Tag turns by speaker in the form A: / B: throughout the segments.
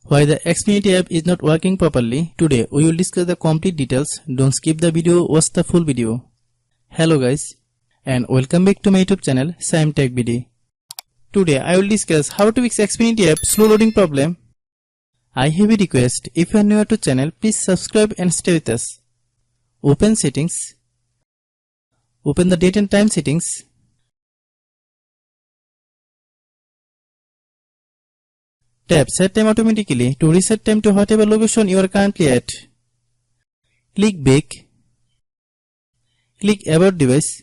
A: Why the Xfinity app is not working properly. Today we will discuss the complete details. Don't skip the video, watch the full video. Hello guys and welcome back to my YouTube channel Shaem Tech BD. Today I will discuss how to fix Xfinity app slow loading problem. I have a request, if you are new to channel, please subscribe and stay with us. Open settings. Open the date and time settings. Tap set time automatically to reset time to whatever location you are currently at. Click back. Click about device.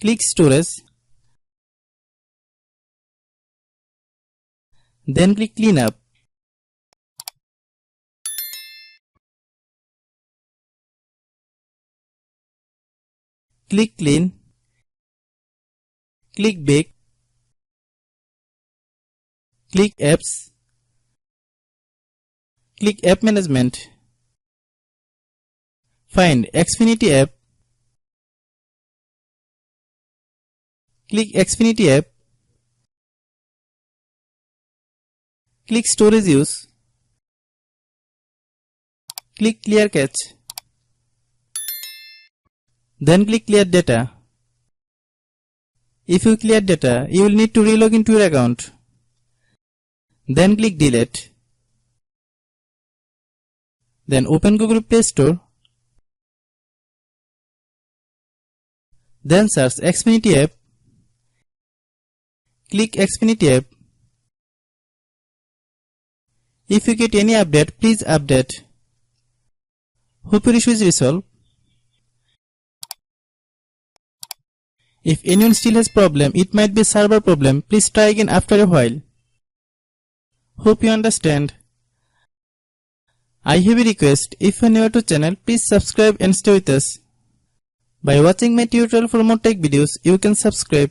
A: Click storage. Then click clean up. Click clean. Click back. Click apps. Click app management. Find Xfinity app. Click Xfinity app. Click storage use. Click clear cache. Then click clear data. If you clear data, you will need to relog into your account. Then click delete. Then open Google Play Store. Then search Xfinity app. Click Xfinity app. If you get any update, please update. Hope your issue is resolved. If anyone still has problem, it might be a server problem. Please try again after a while. Hope you understand. I have a request, if you are new to channel, please subscribe and stay with us. By watching my tutorial for more tech videos, you can subscribe.